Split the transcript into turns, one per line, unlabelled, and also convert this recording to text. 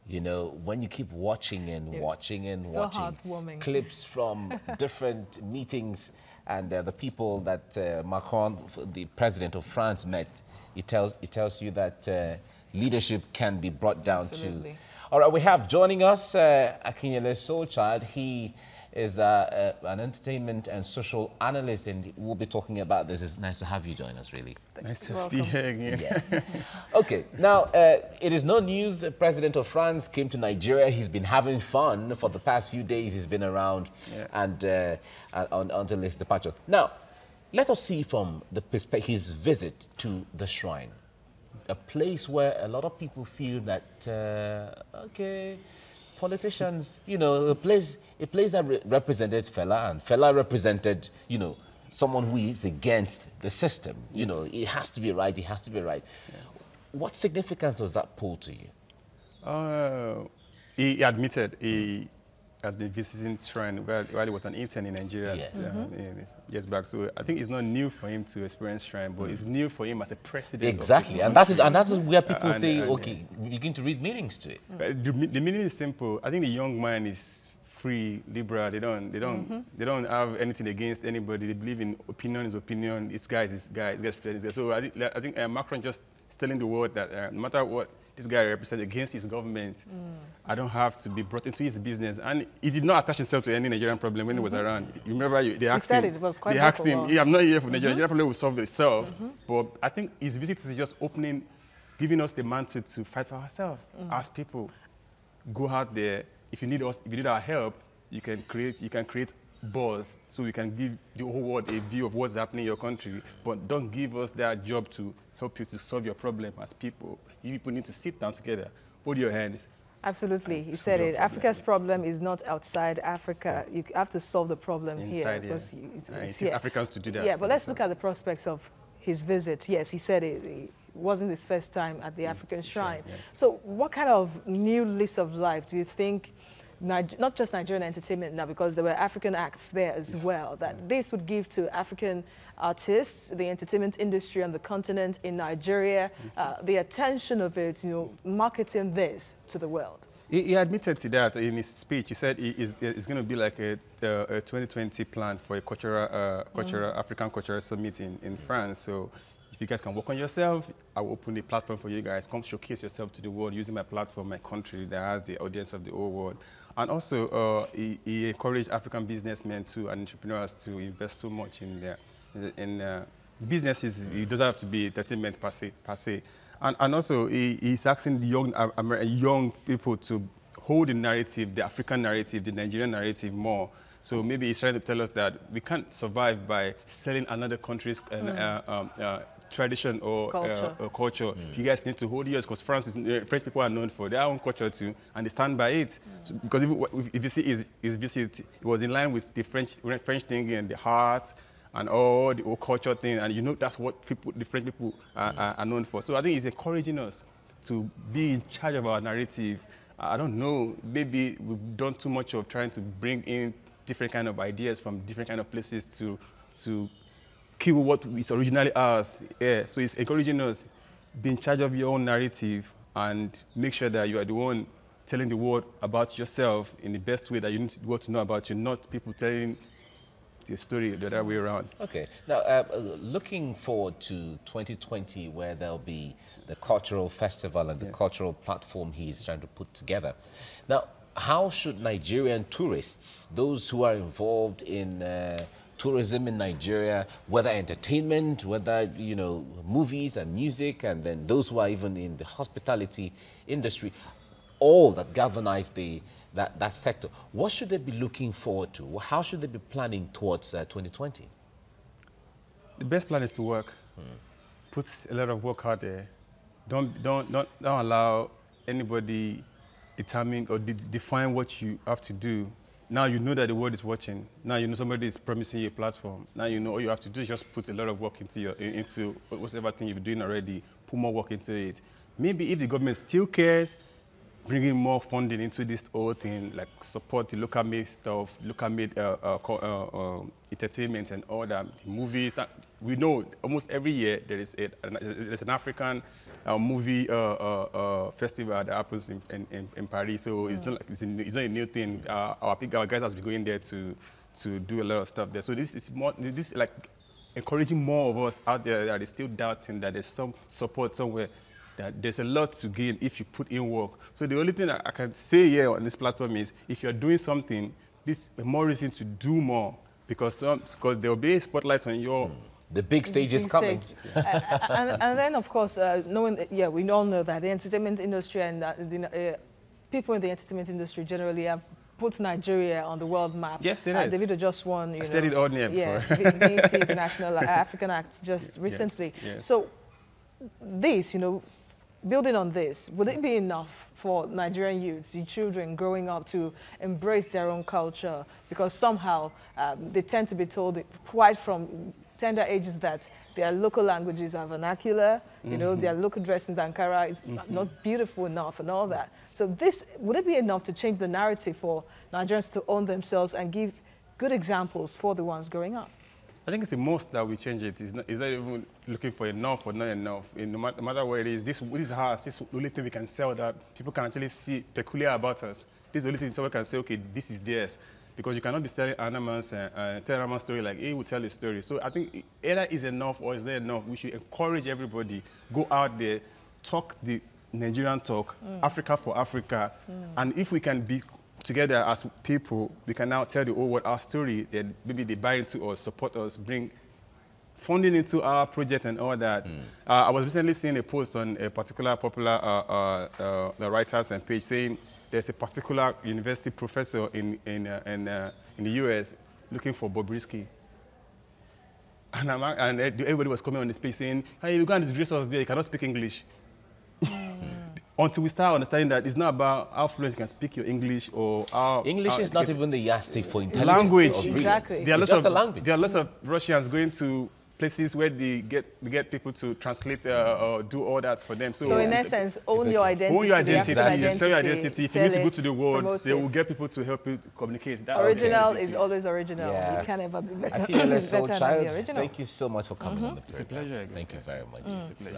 You know, when you keep watching and watching and
so
watching
heartwarming.
clips from different meetings and the people that Macron, the president of France, met, it tells you that leadership can be brought down
Absolutely.
to. All right, we have joining us Akinyele Soulchild. He is an entertainment and social analyst, and we'll be talking about this. It's nice to have you join us, really.
Nice to
Welcome.
be here again.
Yes. Okay, now, it is no news. The president of France came to Nigeria. He's been having fun for the past few days. He's been around and until his departure. Now, let us see from the perspective his visit to the shrine, a place where a lot of people feel that, okay, politicians, you know, a place that represented Fela, and Fela represented, you know, someone who is against the system. You know, it has to be right, it has to be right. Yes. What significance does that pull to you?
He admitted he has been visiting shrine while he was an intern in Nigeria years back. So I think it's not new for him to experience shrine, but it's new for him as a president.
Exactly, and that is where people say, okay, begin to read meanings to it.
The meaning is simple. I think the young man is free, liberal. They don't have anything against anybody. They believe in opinion is opinion. It's guy is his guy. It's guy's president. So I think Macron just telling the world that no matter what this guy represents against his government, I don't have to be brought into his business. And he did not attach himself to any Nigerian problem when he was around. You remember they asked him.
It was quite
they asked him, I'm not here for Nigeria. Nigerian problem will solve itself. But I think his visit is just giving us the mantle to fight for ourselves as people. Go out there. If you need us, if you need our help, you can create buzz so we can give the whole world a view of what's happening in your country. But don't give us that job to help you to solve your problem as people. You people need to sit down together, hold your hands.
Absolutely, he said it. Africa's problem is not outside Africa. You have to solve the problem
inside
here. Because
it's here. Africans to do that.
Yeah, but let's look at the prospects of his visit. Yes, he said it wasn't his first time at the African shrine. Yes. So what kind of new lease of life do you think, not just Nigerian entertainment now, because there were African acts there as well, that this would give to African artists, the entertainment industry on the continent in Nigeria, the attention of it, you know, marketing this to the world?
He admitted to that in his speech. He said it's going to be like a 2020 plan for a African cultural summit in France. So if you guys can work on yourself, I will open a platform for you guys. Come showcase yourself to the world using my platform, my country that has the audience of the whole world. And also, he encouraged African businessmen and entrepreneurs to invest so much in businesses. It doesn't have to be entertainment per se. And also, he's asking the young people to hold the narrative, the African narrative, the Nigerian narrative more. So maybe he's trying to tell us that we can't survive by selling another country's tradition or culture. You guys need to hold yours, because French people are known for their own culture too, and they stand by it. So, because if you see his visit, it was in line with the French thing and the heart and all the old culture thing, and you know that's what the French people are known for. So I think he's encouraging us to be in charge of our narrative. I don't know, maybe we've done too much of trying to bring in different kind of ideas from different kind of places to kill what is originally ours. Yeah. So it's encouraging us, be in charge of your own narrative and make sure that you are the one telling the world about yourself in the best way that you need the world to know about you, not people telling the story the other way around.
Okay. Now, looking forward to 2020, where there'll be the cultural festival and the cultural platform he's trying to put together. Now, how should Nigerian tourists, those who are involved in tourism in Nigeria, whether entertainment, whether, you know, movies and music, and then those who are even in the hospitality industry, all that galvanize that sector, what should they be looking forward to? How should they be planning towards 2020?
The best plan is to work. Put a lot of work out there. Don't allow anybody determine or define what you have to do. Now you know that the world is watching. Now you know somebody is promising you a platform. Now you know all you have to do is just put a lot of work into whatever thing you're doing already. Put more work into it. Maybe if the government still cares, bringing more funding into this whole thing, like support the local made stuff, local made entertainment and all that, the movies. We know almost every year there's an African movie festival that happens in Paris. So it's not like it's not a new thing. Our guys have been going there to do a lot of stuff there. So this is more, this like encouraging more of us out there that is still doubting that there's some support somewhere, that there's a lot to gain if you put in work. So the only thing I can say here on this platform is if you're doing something, this is more reason to do more, because there will be a spotlight on your...
The big stage is coming.
And then, of course, knowing that, yeah, we all know that the entertainment industry and people in the entertainment industry generally have put Nigeria on the world map.
Yes, it is.
Davido just won,
I said it all near before.
BET International African Act just recently.
Yes.
So this, building on this, would it be enough for Nigerian youths, your children growing up, to embrace their own culture? Because somehow they tend to be told quite from tender ages that their local languages are vernacular, their local dressing in Ankara is not beautiful enough and all that. So would it be enough to change the narrative for Nigerians to own themselves and give good examples for the ones growing up?
I think it's the most that we change it. It's not even looking for enough or not enough. No matter what it is, this is how, this is the only thing we can sell that people can actually see peculiar about us. This is the only thing someone can say, okay, this is theirs. Because you cannot be telling Annaman's story like he will tell his story. So I think either is enough or is there enough. We should encourage everybody, go out there, talk the Nigerian talk, Africa for Africa. And if we can be together as people, we can now tell the whole world our story, then maybe they buy into us, support us, bring funding into our project and all that. I was recently seeing a post on a particular popular writers and page saying there's a particular university professor in the US looking for Bobrisky. And everybody was coming on this page saying, hey, you can't disgrace us there, you cannot speak English. Until we start understanding that it's not about how fluent you can speak your English or how...
English is not even the yardstick for intelligence.
Language.
Exactly.
It's just a language.
There are lots of Russians going to places where they get people to translate or do all that for them.
So in essence, own your identity.
Own your identity.
Exactly.
Sell your identity. If you need to go to the world, they will get people to help you communicate. That
original is always original.
Yes.
You can never be better.
Akiyele Soul
better
Child,
than the original.
thank you so much for coming on the program.
It's a pleasure.
Thank you very much.
It's a pleasure.